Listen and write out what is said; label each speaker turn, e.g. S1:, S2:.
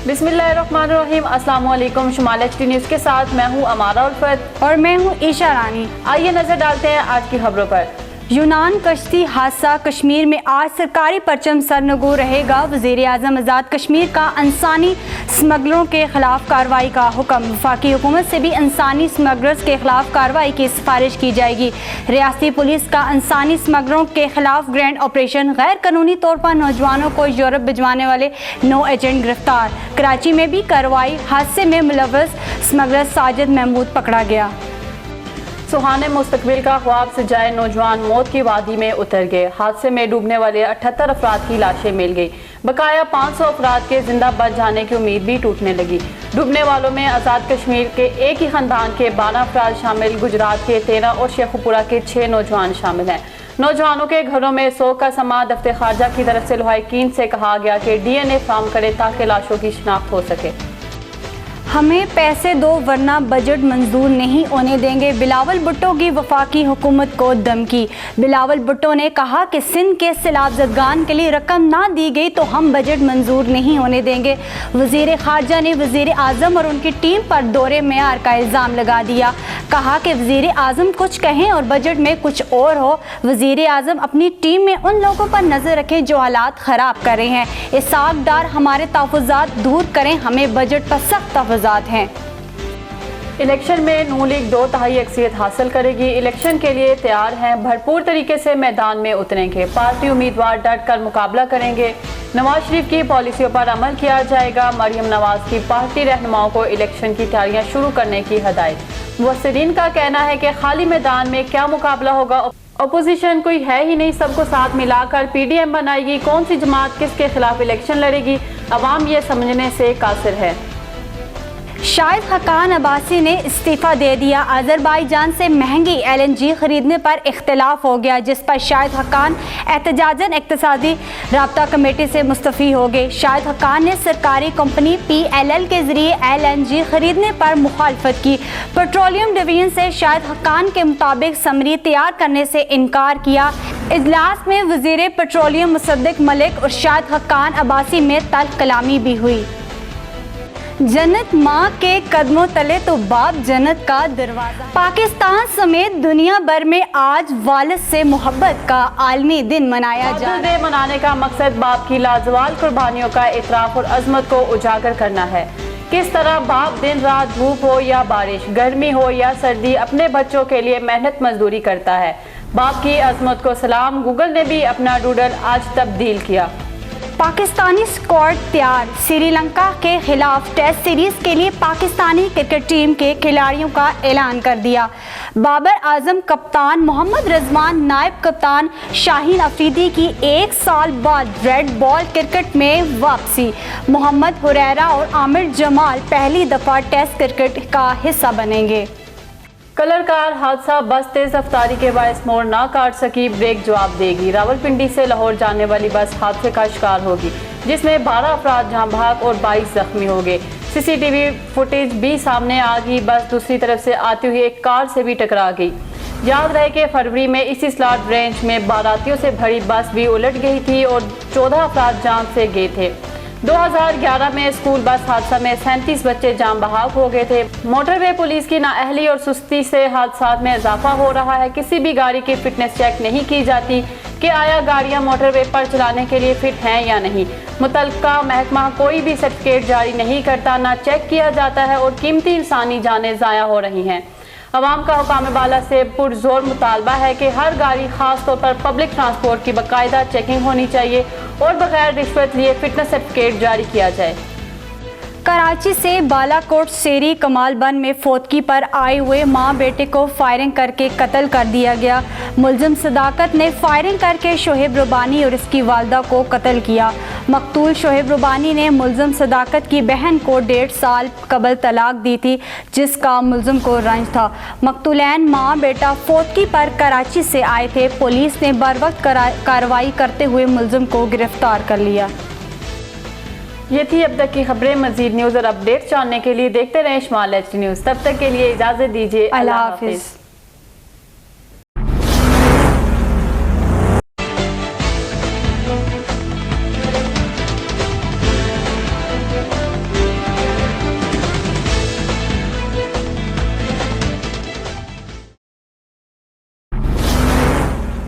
S1: बिस्मिल्लाहिर्रहमानिर्रहीम। अस्सलाम वालेकुम। शुमाल एचडी न्यूज़ के साथ मैं हूँ अमारा उल्फत
S2: और मैं हूँ ईशा रानी।
S1: आइए नजर डालते हैं आज की खबरों पर।
S2: यूनान कश्ती हादसा, कश्मीर में आज सरकारी परचम सरनगू रहेगा। वज़ीर-ए-आज़म आज़ाद कश्मीर का इंसानी स्मगलरों के खिलाफ कार्रवाई का हुक्म। वफाकी हुकूमत से भी इंसानी स्मगलर्स के खिलाफ कार्रवाई की सिफारिश की जाएगी। रियासती पुलिस का इंसानी स्मगलरों के खिलाफ ग्रैंड ऑपरेशन। गैर कानूनी तौर पर नौजवानों को यूरोप भिजवाने वाले 9 एजेंट गिरफ्तार। कराची में भी कार्रवाई। हादसे में मुलव्वस स्मगलर साजिद महमूद पकड़ा गया।
S1: सुहाने मुस्तकबिल का ख्वाब सजाए नौजवान मौत की वादी में उतर गए। हादसे में डूबने वाले 78 अफराद की लाशें मिल गई। बकाया 500 अफराद के जिंदा बच जाने की उम्मीद भी टूटने लगी। डूबने वालों में आज़ाद कश्मीर के एक ही खानदान के 12 अफराद शामिल, गुजरात के 13 और शेखुपुरा के 6 नौजवान शामिल हैं। नौजवानों के घरों में सोग का समा। दफ्तर खारजा की तरफ से लौहाकीन से कहा गया कि DNA फराहम करे ताकि लाशों की शिनाख्त हो सके।
S2: हमें पैसे दो वरना बजट मंजूर नहीं होने देंगे। बिलावल भुट्टो की वफाकी हुकूमत को धमकी। बिलावल भुट्टो ने कहा कि सिंध के सैलाब-ज़दगान के लिए रकम ना दी गई तो हम बजट मंजूर नहीं होने देंगे। वज़ीर खारजा ने वज़ीर आज़म और उनकी टीम पर दौरे मेयार का इल्ज़ाम लगा दिया। कहा कि वज़ीर आज़म कुछ कहें और बजट में कुछ और हो। वज़ीर आज़म अपनी टीम में उन लोगों पर नज़र रखें जो हालात ख़राब कर रहे हैं। इसाक डार हमारे तहफ़्फ़ुज़ात दूर करें, हमें बजट पर सख्त तहफ़्फ़ुज़ात हैं।
S1: इलेक्शन में नून लीग 2/3 अक्सियत हासिल करेगी। इलेक्शन के लिए तैयार हैं, भरपूर तरीके से मैदान में उतरेंगे। पार्टी उम्मीदवार डट कर मुकाबला करेंगे। नवाज शरीफ की पॉलिसियों पर अमल किया जाएगा। मरियम नवाज की पार्टी रहनुमाओं को इलेक्शन की तैयारियां शुरू करने की हदायत। मुबस्सिरीन का कहना है कि खाली मैदान में क्या मुकाबला होगा। अपोजिशन कोई है ही नहीं, सबको साथ मिलाकर PDM बनाएगी। कौन सी जमात किसके खिलाफ इलेक्शन लड़ेगी, अवाम ये समझने से कासिर है।
S2: शाहिद हक्कान अब्बासी ने इस्तीफ़ा दे दिया। अज़रबाईजान से महंगी LNG खरीदने पर इख्तिलाफ हो गया, जिस पर शाहिद हक्कान एहतजाजन इक़्तिसादी राब्ता कमेटी से मुस्तफ़ी हो गए। शाहिद हक्कान ने सरकारी कंपनी PLL के ज़रिए LNG खरीदने पर मुखालफत की। पेट्रोलियम डिवीज़न से शाहिद हक्कान के मुताबिक समरी तैयार करने से इनकार किया। इजलास में वज़ीर पेट्रोलियम मुसद्दिक मलिक और शाहिद हक्कान अब्बासी में तल्ख़ कलामी भी हुई। जन्नत माँ के कदमों तले तो बाप जन्नत का दरवाज़ा। पाकिस्तान समेत दुनिया भर में आज वालिद से मोहब्बत का आलमी दिन मनाया जा रहा है।
S1: मनाने का मकसद बाप की लाजवाल कुर्बानियों का इतराफ़ और अज़मत को उजागर करना है। किस तरह बाप दिन रात धूप हो या बारिश, गर्मी हो या सर्दी, अपने बच्चों के लिए मेहनत मजदूरी करता है। बाप की अज़मत को सलाम। गूगल ने भी अपना डूडल आज तब्दील किया।
S2: पाकिस्तानी स्क्वाड तैयार। श्रीलंका के खिलाफ टेस्ट सीरीज के लिए पाकिस्तानी क्रिकेट टीम के खिलाड़ियों का ऐलान कर दिया। बाबर आजम कप्तान, मोहम्मद रिजवान नायब कप्तान, शाहीन अफरीदी की 1 साल बाद रेड बॉल क्रिकेट में वापसी। मोहम्मद हुरैरा और आमिर जमाल पहली दफ़ा टेस्ट क्रिकेट का हिस्सा बनेंगे।
S1: कलर कार हादसा, बस तेज रफ्तारी के बायस मोड़ ना काट सकी, ब्रेक जवाब देगी। रावलपिंडी से लाहौर जाने वाली बस हादसे का शिकार होगी, जिसमें 12 अफराद जाँ बहक और 22 जख्मी हो गए। CCTV फुटेज भी सामने आ गई। बस दूसरी तरफ से आती हुई एक कार से भी टकरा गई। याद रहे कि फरवरी में इसी स्लॉट रेंज में बारातियों से भरी बस भी उलट गई थी और 14 अफराद जान से गए थे। 2011 में स्कूल बस हादसा में 37 बच्चे जान बहक हो गए थे। मोटरवे पुलिस की नाअहली और सुस्ती से हादसात में इजाफा हो रहा है। किसी भी गाड़ी की फिटनेस चेक नहीं की जाती कि आया गाड़ियां मोटरवे पर चलाने के लिए फिट हैं या नहीं। मुतल्लिका महकमा कोई भी सर्टिफिकेट जारी नहीं करता, ना चेक किया जाता है और कीमती इंसानी जानें ज़ाया हो रही हैं। अवाम का हुकाम बाला से पुरजोर मुतालबा है कि हर गाड़ी, खास तौर पर पब्लिक ट्रांसपोर्ट की बाकायदा चेकिंग होनी चाहिए और बगैर रिश्वत लिए फिटनेस सर्टिफिकेट जारी किया जाए।
S2: कराची से बालाकोट शेरी कमालबंद में फौतगी पर आए हुए मां बेटे को फायरिंग करके कत्ल कर दिया गया। मुलजिम सदाकत ने फायरिंग करके शोहेब रुबानी और इसकी वालदा को कत्ल किया। मकतूल शोहेब रुबानी ने मुलजिम सदाकत की बहन को 1.5 साल कबल तलाक दी थी, जिसका मुलजिम को रंज था। मकतूलैन मां बेटा फौतगी पर कराची से आए थे। पुलिस ने बरवक्त कार्रवाई करते हुए मुलजिम को गिरफ्तार कर लिया।
S1: ये थी अब तक की खबरें। मजीद न्यूज़ और अपडेट जानने के लिए देखते रहें शुमाल एचडी न्यूज़। तब तक के लिए इजाज़त दीजिए। अल्लाह हाफिज़।